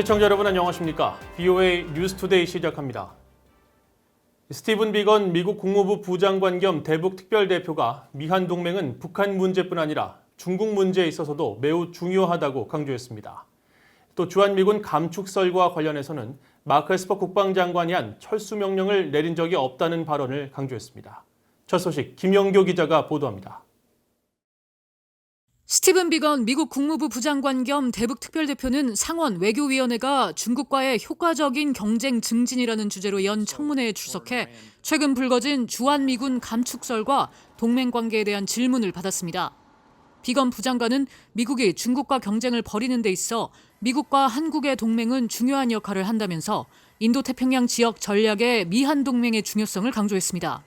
시청자 여러분 안녕하십니까? BOA 뉴스투데이 시작합니다. 스티븐 비건 미국 국무부 부장관 겸 대북 특별대표가 미한 동맹은 북한 문제뿐 아니라 중국 문제에 있어서도 매우 중요하다고 강조했습니다. 또 주한미군 감축설과 관련해서는 마크 에스퍼 국방장관이 한 철수 명령을 내린 적이 없다는 발언을 강조했습니다. 첫 소식 김영교 기자가 보도합니다. 스티븐 비건 미국 국무부 부장관 겸 대북 특별대표는 상원 외교위원회가 중국과의 효과적인 경쟁 증진이라는 주제로 연 청문회에 출석해 최근 불거진 주한미군 감축설과 동맹 관계에 대한 질문을 받았습니다. 비건 부장관은 미국이 중국과 경쟁을 벌이는 데 있어 미국과 한국의 동맹은 중요한 역할을 한다면서 인도태평양 지역 전략의 미한 동맹의 중요성을 강조했습니다.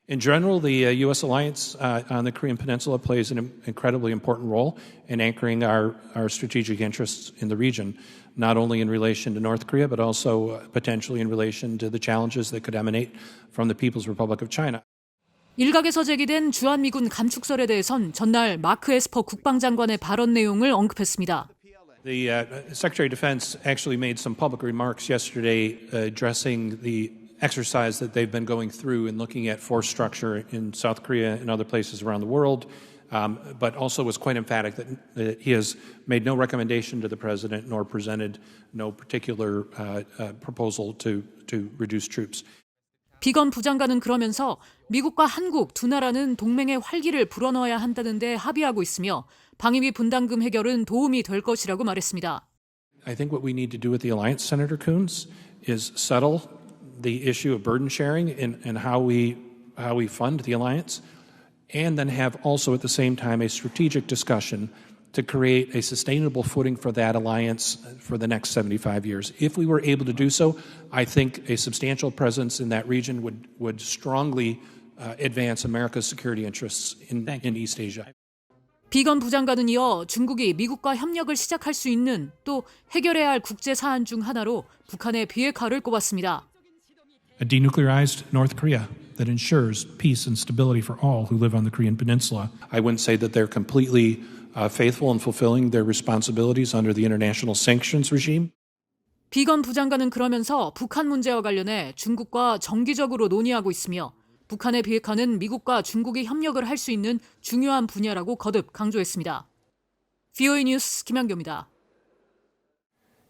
In general, the U.S. alliance on the Korean Peninsula plays an incredibly important role in anchoring our strategic interests in the region, not only in relation to North Korea, but also potentially in relation to the challenges that could emanate from the People's Republic of China. 일각에서 제기된 주한미군 감축설에 대해선 전날 마크 에스퍼 국방장관의 발언 내용을 언급했습니다. The Secretary of Defense actually made some public remarks yesterday addressing the exercise that they've been going through in looking at force structure in South Korea and other places around the world, but also was quite emphatic that he has made no recommendation to the president nor presented no particular proposal to reduce troops. 비건 부장관은 그러면서 미국과 한국 두 나라는 동맹의 활기를 불어넣어야 한다는 데 합의하고 있으며 방위비 분담금 해결은 도움이 될 것이라고 말했습니다. I think what we need to do with the alliance, Senator Coons, is settle the issue of burden sharing and how we fund the alliance, and then have also at the same time a strategic discussion to create a sustainable footing for that alliance for the next 75 years. If we were able to do so, I think a substantial presence in that region would strongly advance America's security interests in East Asia. 비건 부장관은 이어 중국이 미국과 협력을 시작할 수 있는 또 해결해야 할 국제 사안 중 하나로 북한의 비핵화를 꼽았습니다. A denuclearized North Korea that ensures peace and stability for all who live on the Korean Peninsula. I wouldn't say that they're completely faithful in fulfilling their responsibilities under the international sanctions regime. 비건 부장관은 그러면서 북한 문제와 관련해 중국과 정기적으로 논의하고 있으며 북한의 비핵화는 미국과 중국이 협력을 할 수 있는 중요한 분야라고 거듭 강조했습니다. BOA 뉴스 김한교입니다.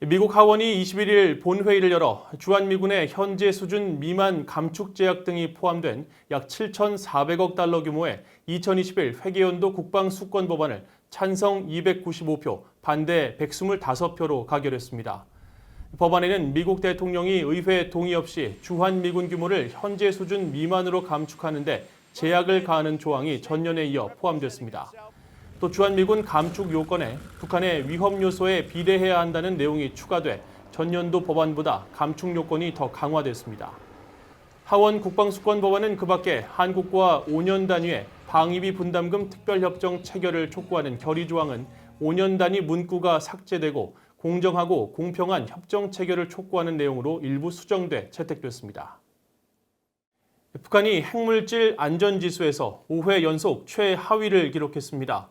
미국 하원이 21일 본회의를 열어 주한미군의 현재 수준 미만 감축 제약 등이 포함된 약 7,400억 달러 규모의 2021 회계연도 국방수권 법안을 찬성 295표, 반대 125표로 가결했습니다. 법안에는 미국 대통령이 의회 동의 없이 주한미군 규모를 현재 수준 미만으로 감축하는 데 제약을 가하는 조항이 전년에 이어 포함됐습니다. 또 주한미군 감축 요건에 북한의 위험 요소에 비례해야 한다는 내용이 추가돼 전년도 법안보다 감축 요건이 더 강화됐습니다. 하원 국방수권 법안은 그 밖에 한국과 5년 단위의 방위비 분담금 특별협정 체결을 촉구하는 결의 조항은 5년 단위 문구가 삭제되고 공정하고 공평한 협정 체결을 촉구하는 내용으로 일부 수정돼 채택됐습니다. 북한이 핵물질 안전지수에서 5회 연속 최하위를 기록했습니다.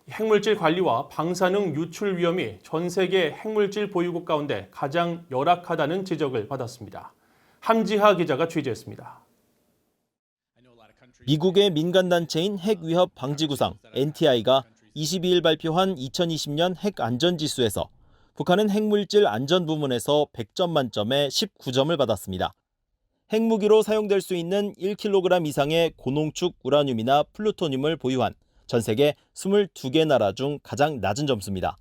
핵물질 관리와 방사능 유출 위험이 전 세계 핵물질 보유국 가운데 가장 열악하다는 지적을 받았습니다. 함지하 기자가 취재했습니다. 미국의 민간단체인 핵위협 방지구상 NTI가 22일 발표한 2020년 핵 안전지수에서 북한은 핵물질 안전 부문에서 100점 만점에 19점을 받았습니다. 핵무기로 사용될 수 있는 1kg 이상의 고농축 우라늄이나 플루토늄을 보유한 전 세계 22개 나라 중 가장 낮은 점수입니다.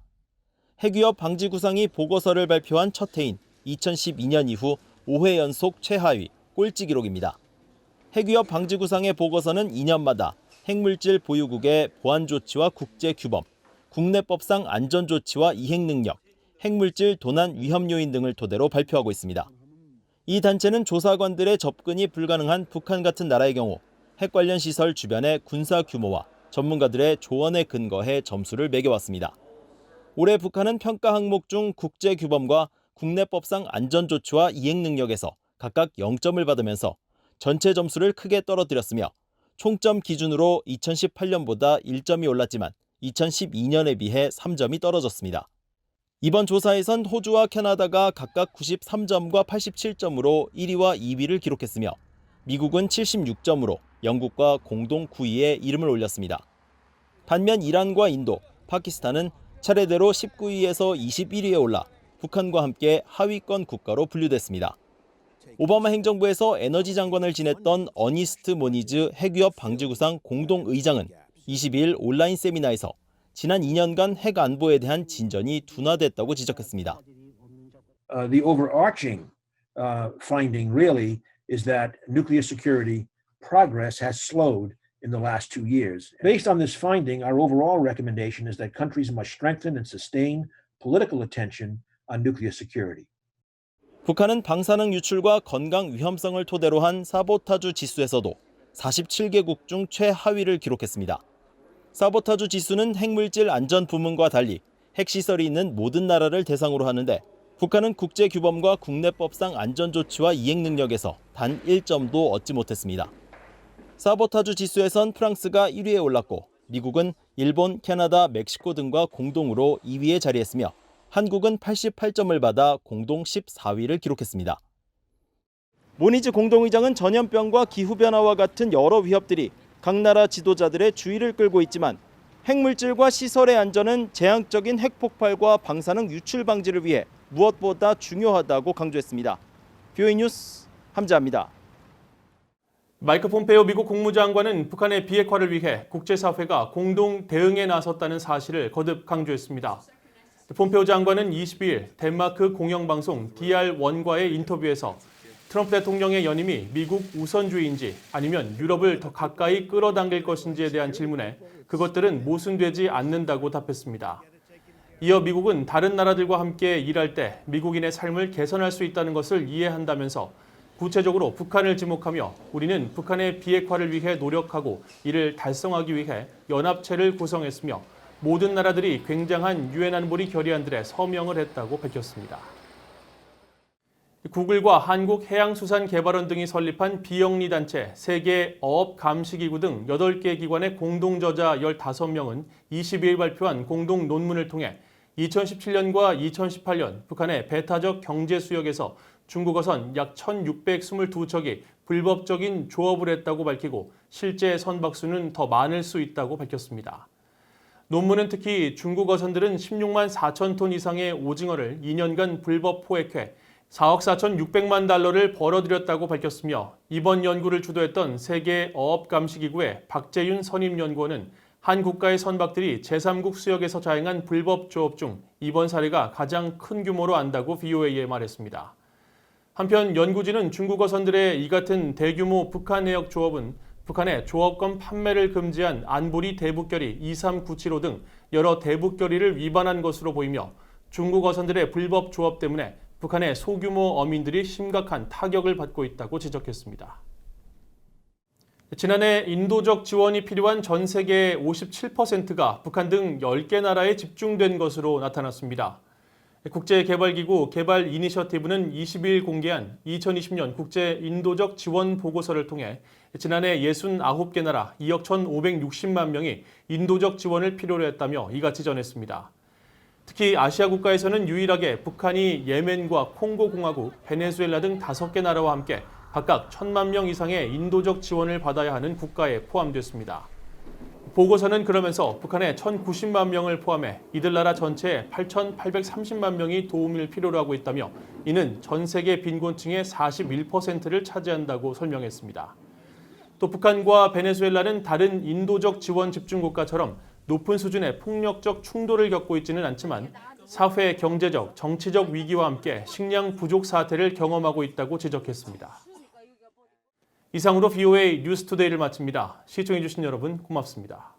핵위협 방지 구상이 보고서를 발표한 첫 해인 2012년 이후 5회 연속 최하위, 꼴찌 기록입니다. 핵위협 방지 구상의 보고서는 2년마다 핵물질 보유국의 보안 조치와 국제 규범, 국내법상 안전 조치와 이행 능력, 핵물질 도난 위험 요인 등을 토대로 발표하고 있습니다. 이 단체는 조사관들의 접근이 불가능한 북한 같은 나라의 경우 핵 관련 시설 주변의 군사 규모와 전문가들의 조언에 근거해 점수를 매겨왔습니다. 올해 북한은 평가 항목 중 국제 규범과 국내법상 안전 조치와 이행 능력에서 각각 0점을 받으면서 전체 점수를 크게 떨어뜨렸으며 총점 기준으로 2018년보다 1점이 올랐지만 2012년에 비해 3점이 떨어졌습니다. 이번 조사에선 호주와 캐나다가 각각 93점과 87점으로 1위와 2위를 기록했으며 미국은 76점으로 영국과 공동 9위에 이름을 올렸습니다. 반면 이란과 인도, 파키스탄은 차례대로 19위에서 21위에 올라 북한과 함께 하위권 국가로 분류됐습니다. 오바마 행정부에서 에너지 장관을 지냈던 어니스트 모니즈 핵위협 방지구상 공동의장은 22일 온라인 세미나에서 지난 2년간 핵 안보에 대한 진전이 둔화됐다고 지적했습니다. The overarching finding really is that nuclear security progress has slowed in the last 2 years. Based on this finding, our overall recommendation is that countries must strengthen and sustain political attention on nuclear security. 북한은 방사능 유출과 건강 위험성을 토대로 한 사보타주 지수에서도 47개국 중 최하위를 기록했습니다. 사보타주 지수는 핵물질 안전 부문과 달리 핵시설이 있는 모든 나라를 대상으로 하는데 북한은 국제규범과 국내법상 안전조치와 이행 능력에서 단 1점도 얻지 못했습니다. 사보타주 지수에선 프랑스가 1위에 올랐고 미국은 일본, 캐나다, 멕시코 등과 공동으로 2위에 자리했으며 한국은 88점을 받아 공동 14위를 기록했습니다. 모니즈 공동의장은 전염병과 기후변화와 같은 여러 위협들이 각 나라 지도자들의 주의를 끌고 있지만 핵물질과 시설의 안전은 재앙적인 핵폭발과 방사능 유출 방지를 위해 무엇보다 중요하다고 강조했습니다. VOA 뉴스 함자입니다. 마이크 폼페이오 미국 국무장관은 북한의 비핵화를 위해 국제사회가 공동 대응에 나섰다는 사실을 거듭 강조했습니다. 폼페이오 장관은 22일 덴마크 공영방송 DR1과의 인터뷰에서 트럼프 대통령의 연임이 미국 우선주의인지 아니면 유럽을 더 가까이 끌어당길 것인지에 대한 질문에 그것들은 모순되지 않는다고 답했습니다. 이어 미국은 다른 나라들과 함께 일할 때 미국인의 삶을 개선할 수 있다는 것을 이해한다면서 구체적으로 북한을 지목하며 우리는 북한의 비핵화를 위해 노력하고 이를 달성하기 위해 연합체를 구성했으며 모든 나라들이 굉장한 유엔 안보리 결의안들에 서명을 했다고 밝혔습니다. 구글과 한국해양수산개발원 등이 설립한 비영리 단체 세계어업감시기구 등 8개 기관의 공동저자 15명은 22일 발표한 공동 논문을 통해 2017년과 2018년 북한의 배타적 경제수역에서 중국어선 약 1,622척이 불법적인 조업을 했다고 밝히고 실제 선박수는 더 많을 수 있다고 밝혔습니다. 논문은 특히 중국 어선들은 16만 4천 톤 이상의 오징어를 2년간 불법 포획해 4억 4,600만 달러를 벌어들였다고 밝혔으며 이번 연구를 주도했던 세계어업감시기구의 박재윤 선임연구원은 한 국가의 선박들이 제3국 수역에서 자행한 불법 조업 중 이번 사례가 가장 큰 규모로 안다고 VOA에 말했습니다. 한편 연구진은 중국 어선들의 이 같은 대규모 북한 해역 조업은 북한의 조업권 판매를 금지한 안보리 대북결의 2397호 등 여러 대북결의를 위반한 것으로 보이며 중국 어선들의 불법 조업 때문에 북한의 소규모 어민들이 심각한 타격을 받고 있다고 지적했습니다. 지난해 인도적 지원이 필요한 전 세계의 57%가 북한 등 10개 나라에 집중된 것으로 나타났습니다. 국제개발기구 개발 이니셔티브는 22일 공개한 2020년 국제 인도적 지원 보고서를 통해 지난해 69개 나라 2억 1,560만 명이 인도적 지원을 필요로 했다며 이같이 전했습니다. 특히 아시아 국가에서는 유일하게 북한이 예멘과 콩고공화국, 베네수엘라 등 5개 나라와 함께 각각 1,000만 명 이상의 인도적 지원을 받아야 하는 국가에 포함됐습니다. 보고서는 그러면서 북한의 1,090만 명을 포함해 이들 나라 전체의 8,830만 명이 도움을 필요로 하고 있다며 이는 전 세계 빈곤층의 41%를 차지한다고 설명했습니다. 또 북한과 베네수엘라는 다른 인도적 지원 집중국가처럼 높은 수준의 폭력적 충돌을 겪고 있지는 않지만 사회, 경제적, 정치적 위기와 함께 식량 부족 사태를 경험하고 있다고 지적했습니다. 이상으로 VOA 뉴스투데이를 마칩니다. 시청해주신 여러분 고맙습니다.